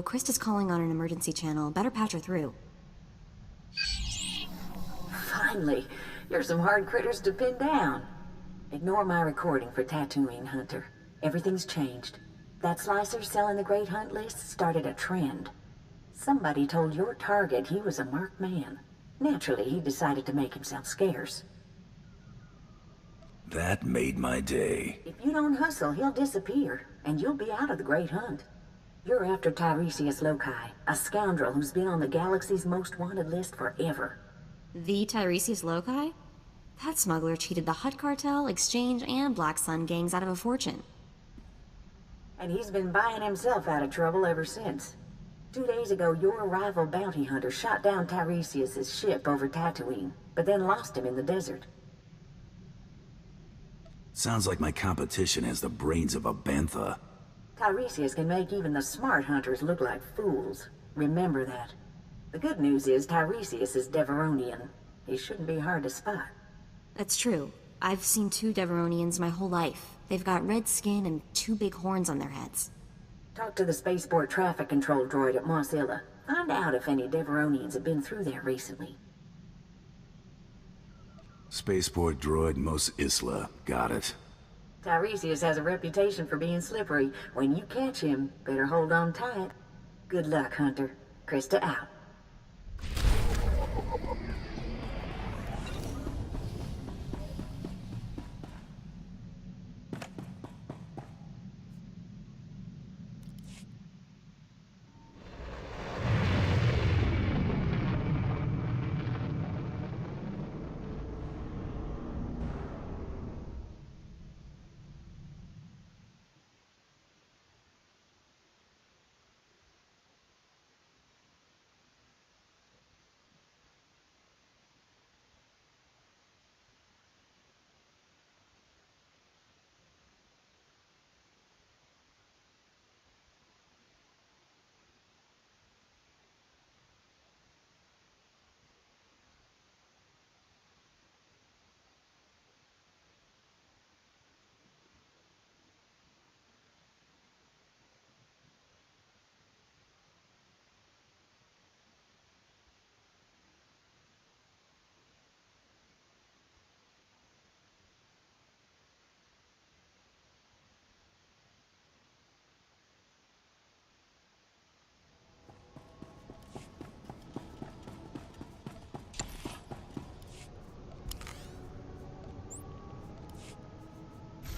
so Krista's calling on an emergency channel. Better patch her through. Finally, you're some hard critters to pin down. Ignore my recording for Tatooine, Hunter. Everything's changed. That slicer selling the Great Hunt list started a trend. Somebody told your target he was a marked man. Naturally, he decided to make himself scarce. That made my day. If you don't hustle, he'll disappear, and you'll be out of the Great Hunt. You're after Tiresias Loci, a scoundrel who's been on the galaxy's most wanted list forever. The Tiresias Loci? That smuggler cheated the Hutt Cartel, Exchange, and Black Sun gangs out of a fortune. And he's been buying himself out of trouble ever since. 2 days ago, your rival bounty hunter shot down Tiresias' ship over Tatooine, but then lost him in the desert. Sounds like my competition has the brains of a bantha. Tiresias can make even the smart hunters look like fools. Remember that. The good news is Tiresias is Deveronian. He shouldn't be hard to spot. That's true. I've seen 2 Deveronians my whole life. They've got red skin and 2 big horns on their heads. Talk to the spaceport traffic control droid at Mosilla. Find out if any Deveronians have been through there recently. Spaceport droid Mos Isla. Got it. Tiresias has a reputation for being slippery. When you catch him, better hold on tight. Good luck, Hunter. Krista out.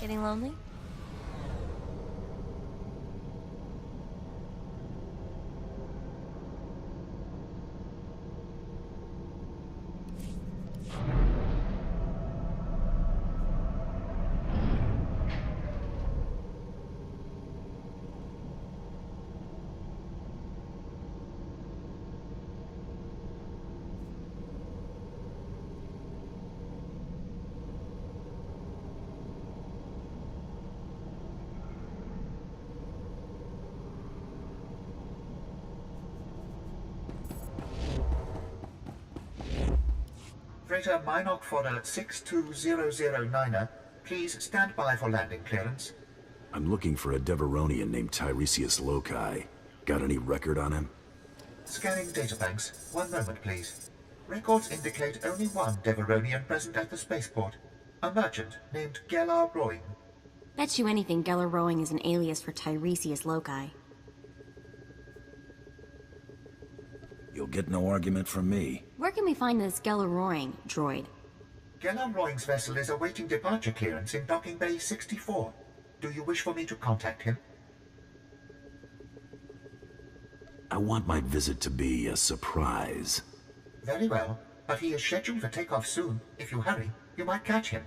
Getting lonely? Freighter Minoc Fodder 62009er, please stand by for landing clearance. I'm looking for a Deveronian named Tiresias Loci. Got any record on him? Scanning databanks. 1 moment, please. Records indicate only one Deveronian present at the spaceport. A merchant named Gellar Roing. Bet you anything Gellar Rowing is an alias for Tiresias Loci. You'll get no argument from me. Where can we find this Gellar Rowing droid? Gellar Roing's vessel is awaiting departure clearance in Docking Bay 64. Do you wish for me to contact him? I want my visit to be a surprise. Very well, but he is scheduled for takeoff soon. If you hurry, you might catch him.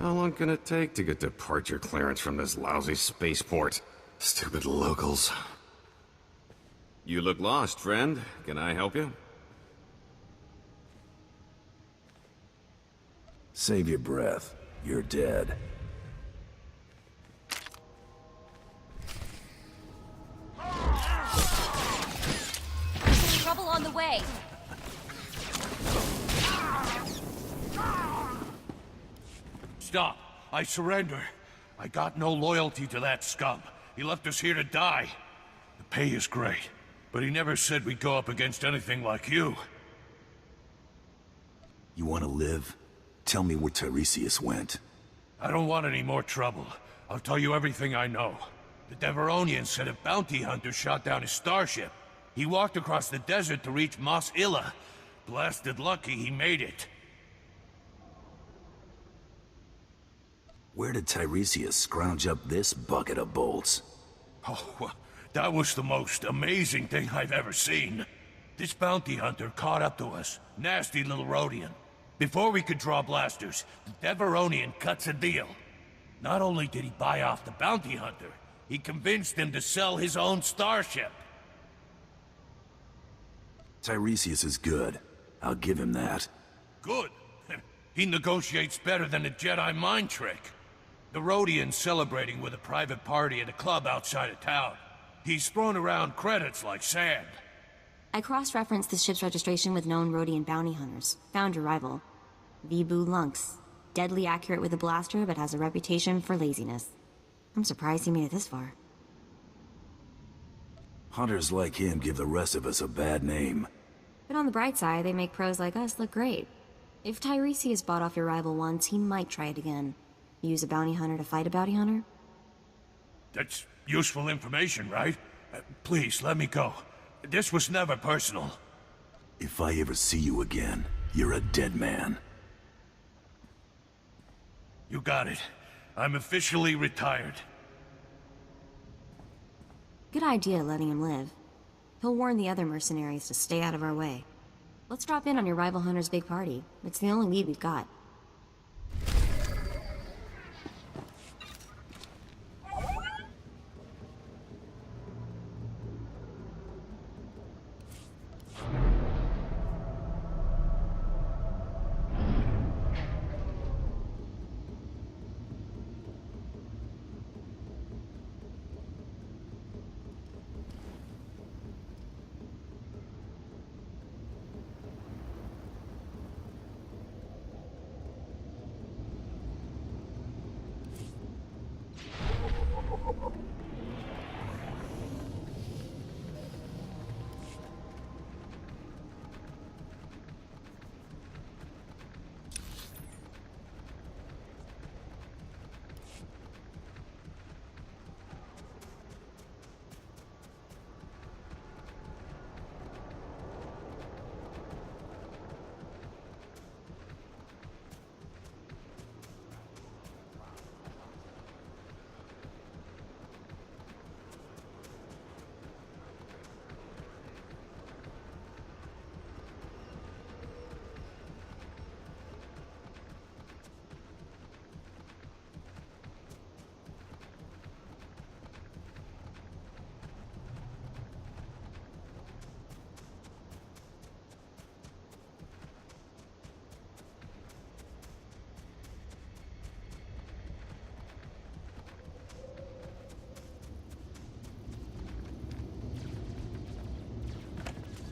How long can it take to get departure clearance from this lousy spaceport? Stupid locals. You look lost, friend. Can I help you? Save your breath. You're dead. Trouble on the way. Stop. I surrender. I got no loyalty to that scum. He left us here to die. The pay is great, but he never said we'd go up against anything like you. You want to live? Tell me where Tiresias went. I don't want any more trouble. I'll tell you everything I know. The Deveronian said a bounty hunter shot down his starship. He walked across the desert to reach Mos Illa. Blasted lucky he made it. Where did Tiresias scrounge up this bucket of bolts? Oh, well, that was the most amazing thing I've ever seen. This bounty hunter caught up to us. Nasty little Rhodian. Before we could draw blasters, the Deveronian cuts a deal. Not only did he buy off the bounty hunter, he convinced him to sell his own starship. Tiresias is good. I'll give him that. Good. He negotiates better than a Jedi mind trick. The Rhodian's celebrating with a private party at a club outside of town. He's thrown around credits like sand. I cross-referenced the ship's registration with known Rhodian bounty hunters. Found your rival. Vibu Lunx. Deadly accurate with a blaster, but has a reputation for laziness. I'm surprised he made it this far. Hunters like him give the rest of us a bad name. But on the bright side, they make pros like us look great. If Tiresias bought off your rival once, he might try it again. Use a bounty hunter to fight a bounty hunter? That's useful information, right? Please, let me go. This was never personal. If I ever see you again, you're a dead man. You got it. I'm officially retired. Good idea letting him live. He'll warn the other mercenaries to stay out of our way. Let's drop in on your rival hunter's big party. It's the only lead we've got.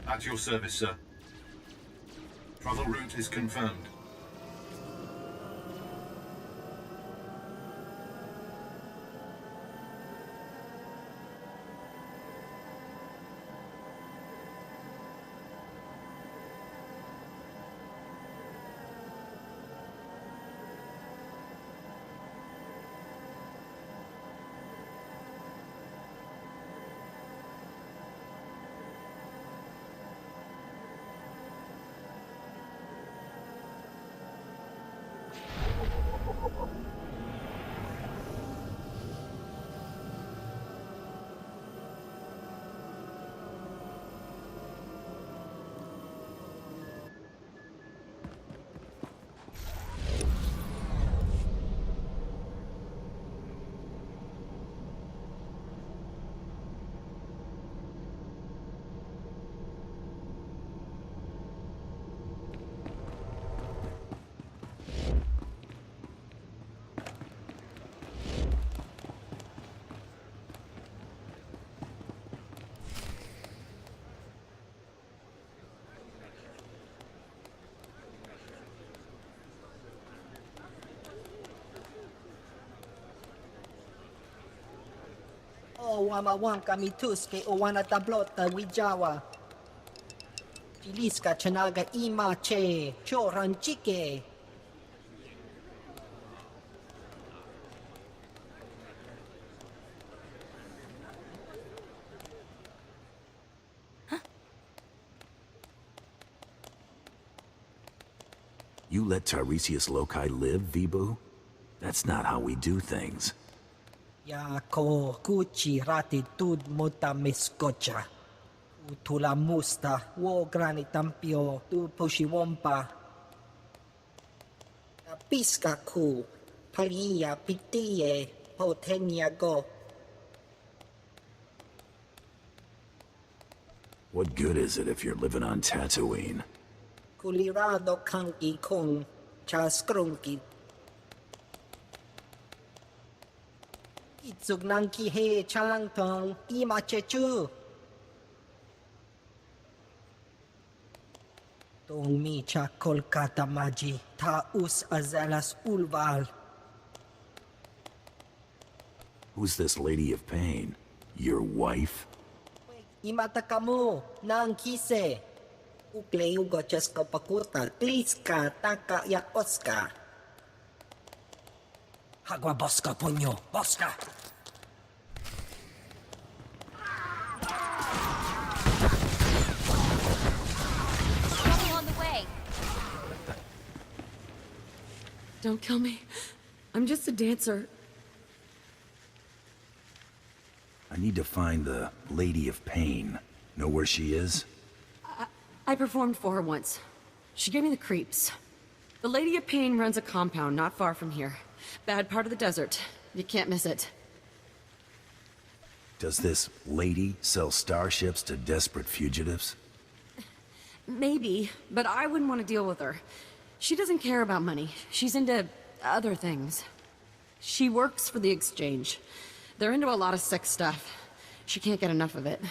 At your service, sir. Travel route is confirmed. amawang kami tuske o wana tablota wijawa. Chiliska chanaga ima che, choran chike. You let Tiresias Loci live, Vibu? That's not how we do things. Ya ko kuchi rati tud mota meskocha. Utula musta wo granitampio tu pushiwompa. Piska ku palia pitie potenia go. What good is it if you're living on Tatooine? Kulirado kangi kung chaskrunki. Itsug nang kihe chalang tong ima chechu. Tong mi cha Kolkata maji ta us azalas ulval. Who's this Lady of Pain? Your wife? Imata kamu nang kise. Ukleu gochesko pakuta kliska taka ya oska. Hagwa boska punyo, boska. Trouble on the way. Don't kill me. I'm just a dancer. I need to find the Lady of Pain. Know where she is? I performed for her once. She gave me the creeps. The Lady of Pain runs a compound not far from here. Bad part of the desert. You can't miss it. Does this lady sell starships to desperate fugitives? Maybe, but I wouldn't want to deal with her. She doesn't care about money. She's into other things. She works for the exchange. They're into a lot of sick stuff. She can't get enough of it.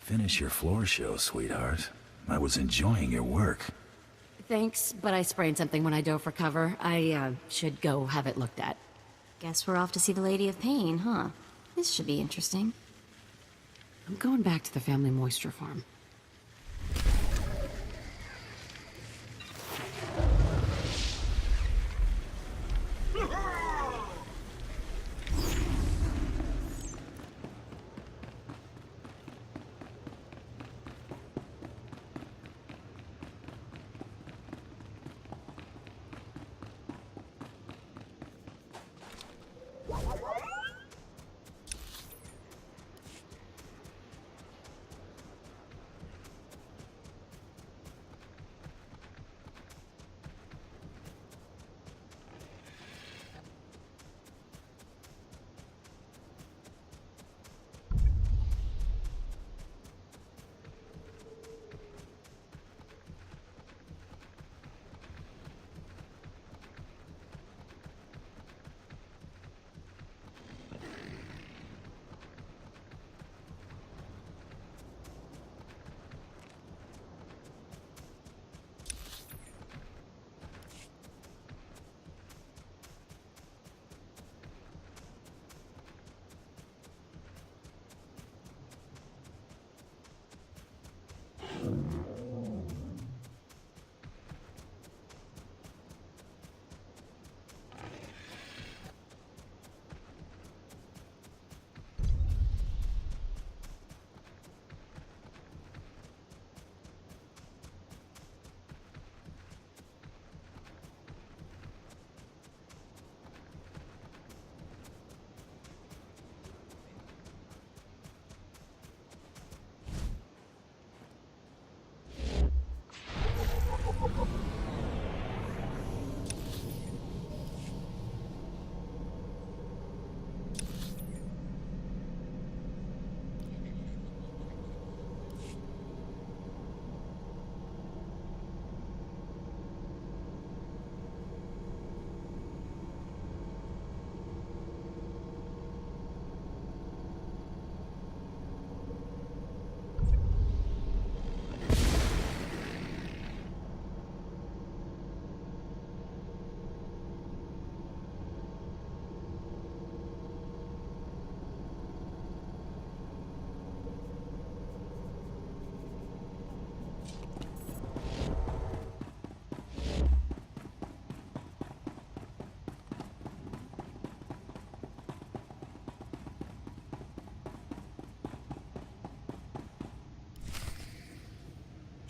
Finish your floor show, sweetheart. I was enjoying your work. Thanks, but I sprained something when I dove for cover. I should go have it looked at. Guess we're off to see the Lady of Pain, huh? This should be interesting. I'm going back to the family moisture farm.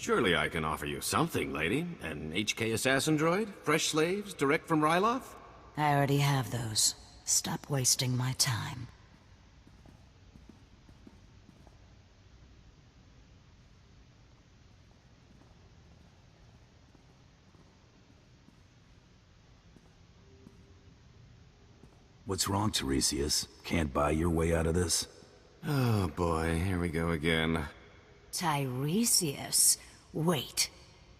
Surely I can offer you something, lady. An HK assassin droid? Fresh slaves, direct from Ryloth? I already have those. Stop wasting my time. What's wrong, Tiresias? Can't buy your way out of this? Oh boy, here we go again. Tiresias? Wait.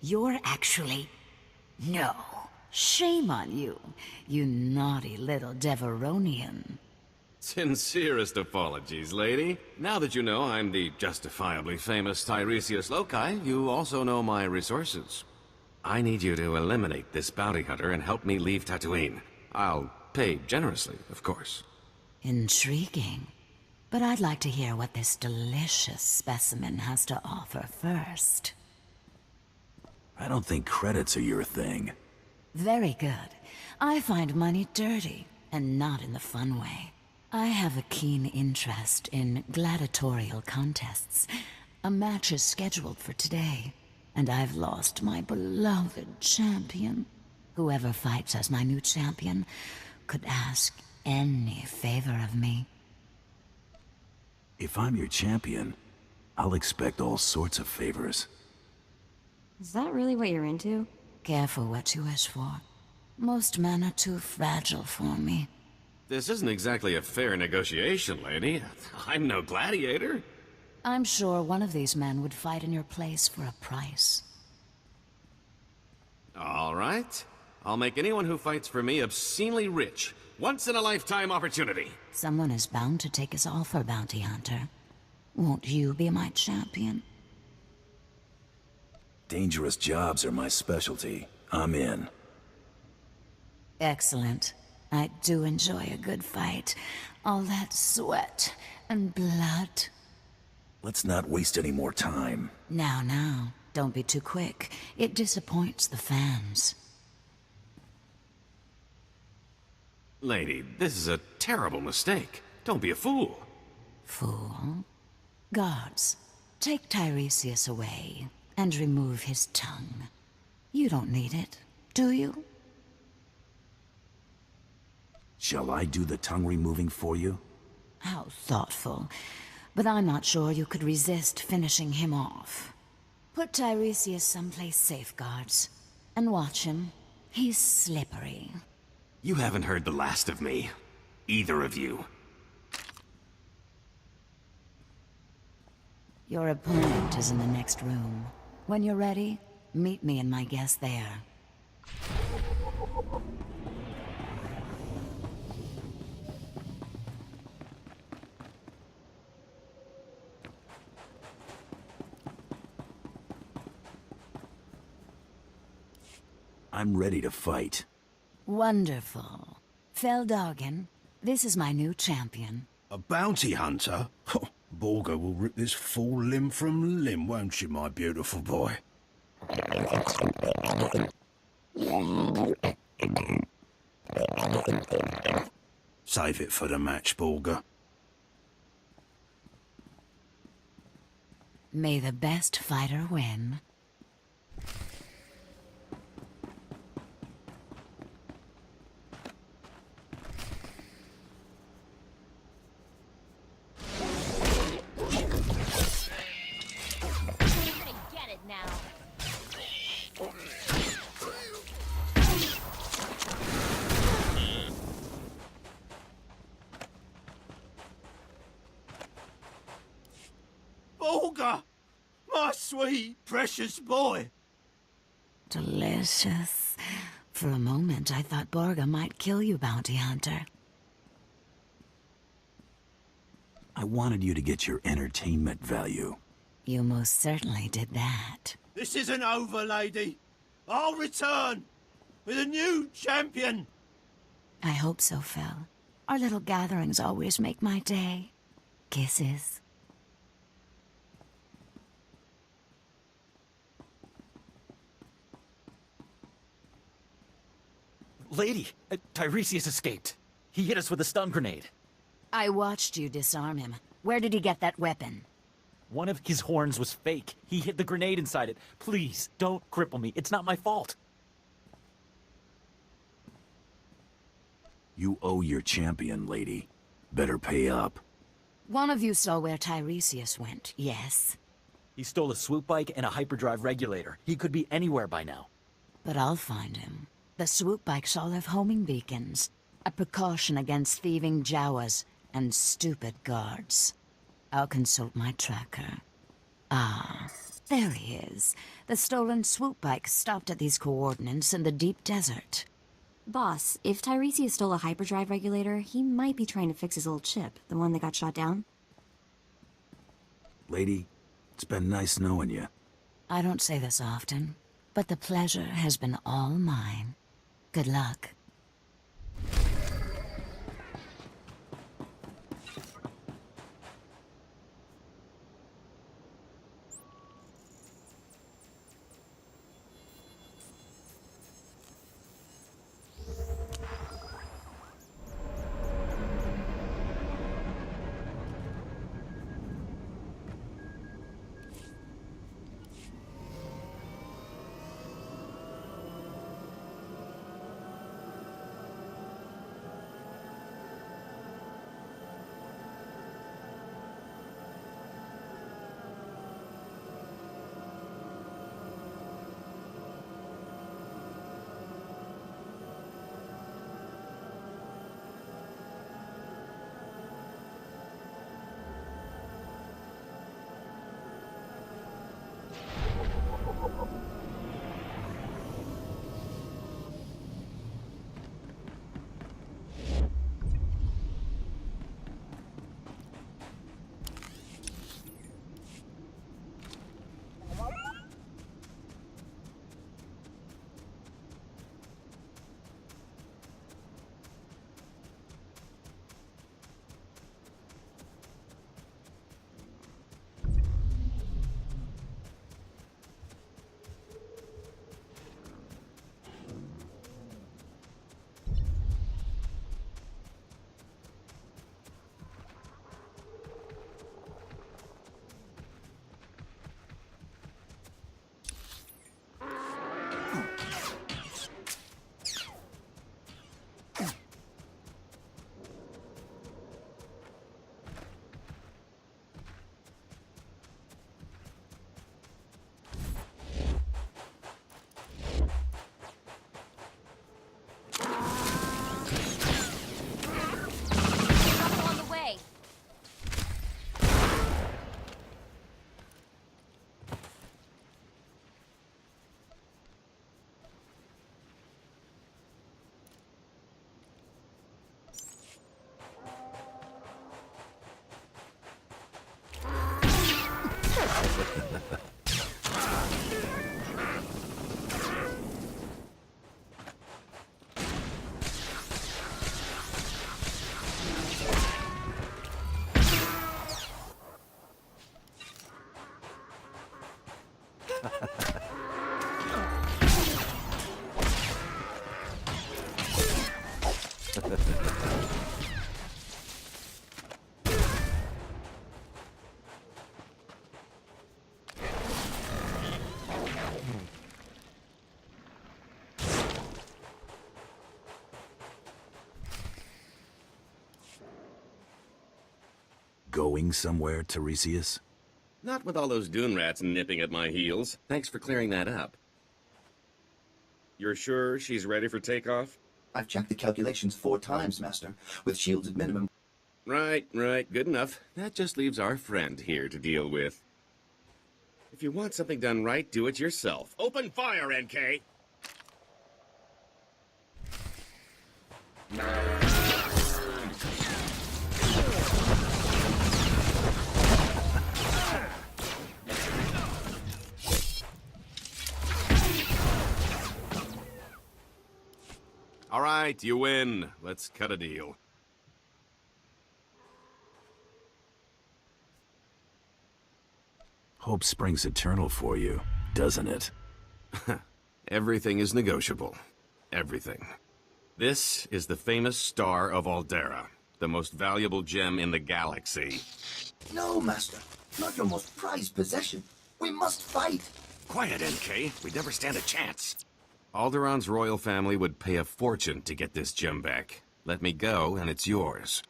You're actually... No. Shame on you, you naughty little Deveronian. Sincerest apologies, lady. Now that you know I'm the justifiably famous Tiresias Loci, you also know my resources. I need you to eliminate this bounty hunter and help me leave Tatooine. I'll pay generously, of course. Intriguing. But I'd like to hear what this delicious specimen has to offer first. I don't think credits are your thing. Very good. I find money dirty, and not in the fun way. I have a keen interest in gladiatorial contests. A match is scheduled for today, and I've lost my beloved champion. Whoever fights as my new champion could ask any favor of me. If I'm your champion, I'll expect all sorts of favors. Is that really what you're into? Careful what you wish for. Most men are too fragile for me. This isn't exactly a fair negotiation, lady. I'm no gladiator. I'm sure one of these men would fight in your place for a price. All right. I'll make anyone who fights for me obscenely rich. Once-in-a-lifetime opportunity. Someone is bound to take us all for bounty hunter. Won't you be my champion? Dangerous jobs are my specialty. I'm in. Excellent. I do enjoy a good fight. All that sweat and blood. Let's not waste any more time. Now, don't be too quick. It disappoints the fans. Lady, this is a terrible mistake. Don't be a fool. Fool? Guards, take Tiresias away and remove his tongue. You don't need it, do you? Shall I do the tongue removing for you? How thoughtful. But I'm not sure you could resist finishing him off. Put Tiresias someplace safe, guards, and watch him. He's slippery. You haven't heard the last of me. Either of you. Your opponent is in the next room. When you're ready, meet me and my guest there. I'm ready to fight. Wonderful. Feldhagen, this is my new champion. A bounty hunter? Borga will rip this fool limb from limb, won't you, my beautiful boy? Save it for the match, Borga. May the best fighter win. Borga! My sweet, precious boy! Delicious. For a moment, I thought Borga might kill you, bounty hunter. I wanted you to get your entertainment value. You most certainly did that. This isn't over, lady. I'll return with a new champion. I hope so, Phil. Our little gatherings always make my day. Kisses. Lady, Tiresias escaped. He hit us with a stun grenade. I watched you disarm him. Where did he get that weapon? One of his horns was fake. He hid the grenade inside it. Please, don't cripple me. It's not my fault. You owe your champion, lady. Better pay up. One of you saw where Tiresias went, yes? He stole a swoop bike and a hyperdrive regulator. He could be anywhere by now. But I'll find him. The swoop bikes all have homing beacons. A precaution against thieving Jawas and stupid guards. I'll consult my tracker. Ah, there he is. The stolen swoop bike stopped at these coordinates in the deep desert. Boss, if Tiresias stole a hyperdrive regulator, he might be trying to fix his old ship, the one that got shot down. Lady, it's been nice knowing you. I don't say this often, but the pleasure has been all mine. Good luck. Going somewhere, Tiresias? Not with all those dune rats nipping at my heels. Thanks for clearing that up. You're sure she's ready for takeoff? I've checked the calculations 4 times, Master. With shields at minimum. Right. Good enough. That just leaves our friend here to deal with. If you want something done right, do it yourself. Open fire, NK! All right, you win. Let's cut a deal. Hope springs eternal for you, doesn't it? Everything is negotiable. Everything. This is the famous Star of Aldera, the most valuable gem in the galaxy. No, Master. Not your most prized possession. We must fight. Quiet, NK. We'd never stand a chance. Alderaa's royal family would pay a fortune to get this gem back. Let me go, and it's yours.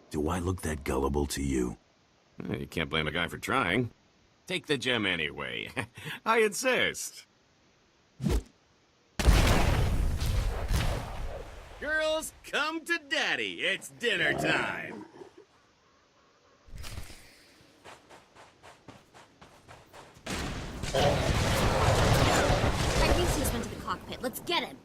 Do I look that gullible to you? You can't blame a guy for trying. Take the gem anyway. I insist. Girls, come to Daddy. It's dinner time. Tiresias went to the cockpit. Let's get him.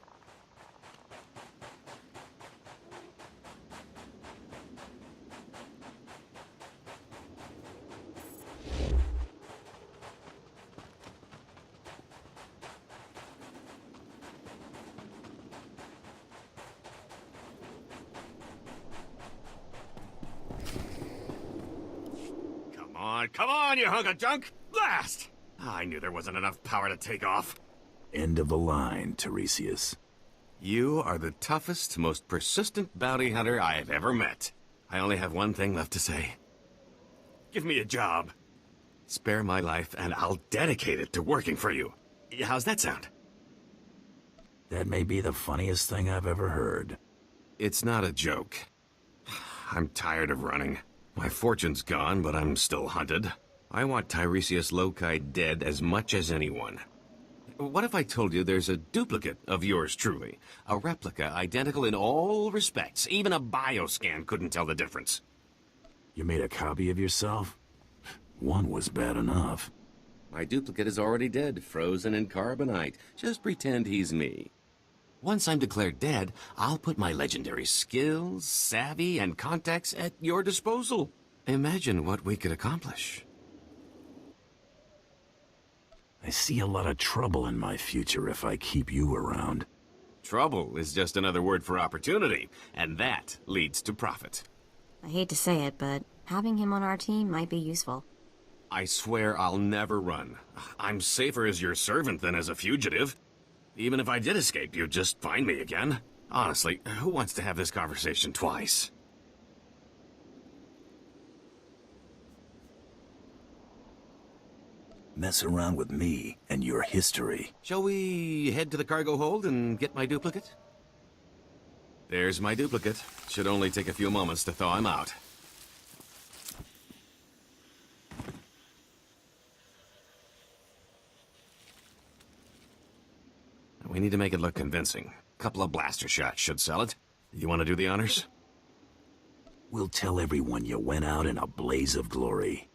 Come on, you hunk of junk! Blast! I knew there wasn't enough power to take off. End of the line, Tiresias. You are the toughest, most persistent bounty hunter I have ever met. I only have one thing left to say. Give me a job. Spare my life, and I'll dedicate it to working for you. How's that sound? That may be the funniest thing I've ever heard. It's not a joke. I'm tired of running. My fortune's gone, but I'm still hunted. I want Tiresias Loci dead as much as anyone. What if I told you there's a duplicate of yours truly? A replica identical in all respects. Even a bioscan couldn't tell the difference. You made a copy of yourself? One was bad enough. My duplicate is already dead, frozen in carbonite. Just pretend he's me. Once I'm declared dead, I'll put my legendary skills, savvy, and contacts at your disposal. Imagine what we could accomplish. I see a lot of trouble in my future if I keep you around. Trouble is just another word for opportunity, and that leads to profit. I hate to say it, but having him on our team might be useful. I swear I'll never run. I'm safer as your servant than as a fugitive. Even if I did escape, you'd just find me again. Honestly, who wants to have this conversation twice? Mess around with me and your history. Shall we head to the cargo hold and get my duplicate? There's my duplicate. Should only take a few moments to thaw him out. We need to make it look convincing. A couple of blaster shots should sell it. You want to do the honors? We'll tell everyone you went out in a blaze of glory.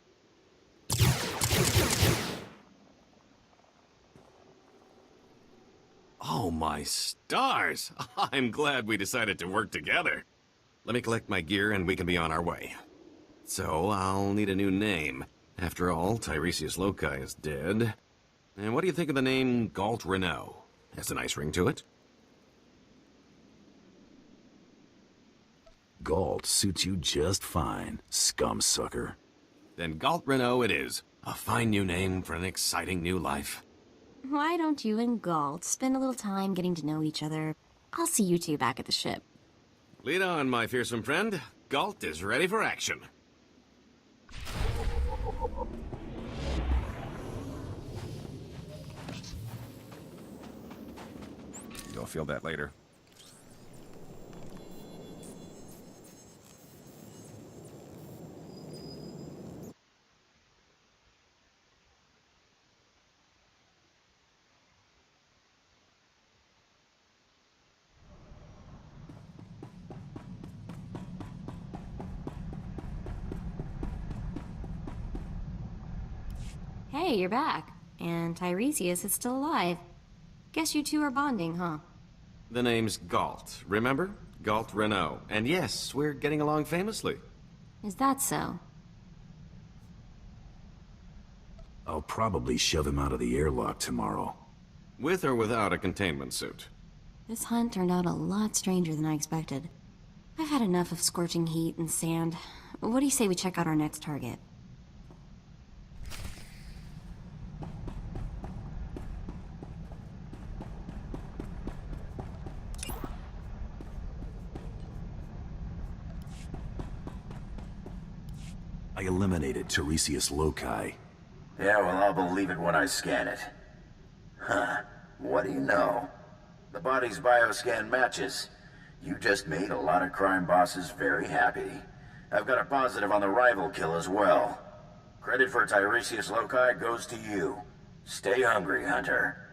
Oh, my stars! I'm glad we decided to work together. Let me collect my gear and we can be on our way. So, I'll need a new name. After all, Tiresias Loci is dead. And what do you think of the name Galt Renault? Has a nice ring to it. Galt suits you just fine, scum-sucker. Then Galt Renault it is. A fine new name for an exciting new life. Why don't you and Galt spend a little time getting to know each other? I'll see you two back at the ship. Lead on, my fearsome friend. Galt is ready for action. You'll feel that later. Hey, you're back. And Tiresias is still alive. Guess you two are bonding, huh? The name's Galt, remember? Galt Renault. And yes, we're getting along famously. Is that so? I'll probably shove him out of the airlock tomorrow. With or without a containment suit. This hunt turned out a lot stranger than I expected. I've had enough of scorching heat and sand. What do you say we check out our next target? I eliminated Tiresias Loci. Yeah, well, I'll believe it when I scan it. Huh. What do you know? The body's bioscan matches. You just made a lot of crime bosses very happy. I've got a positive on the rival kill as well. Credit for Tiresias Loci goes to you. Stay hungry, Hunter.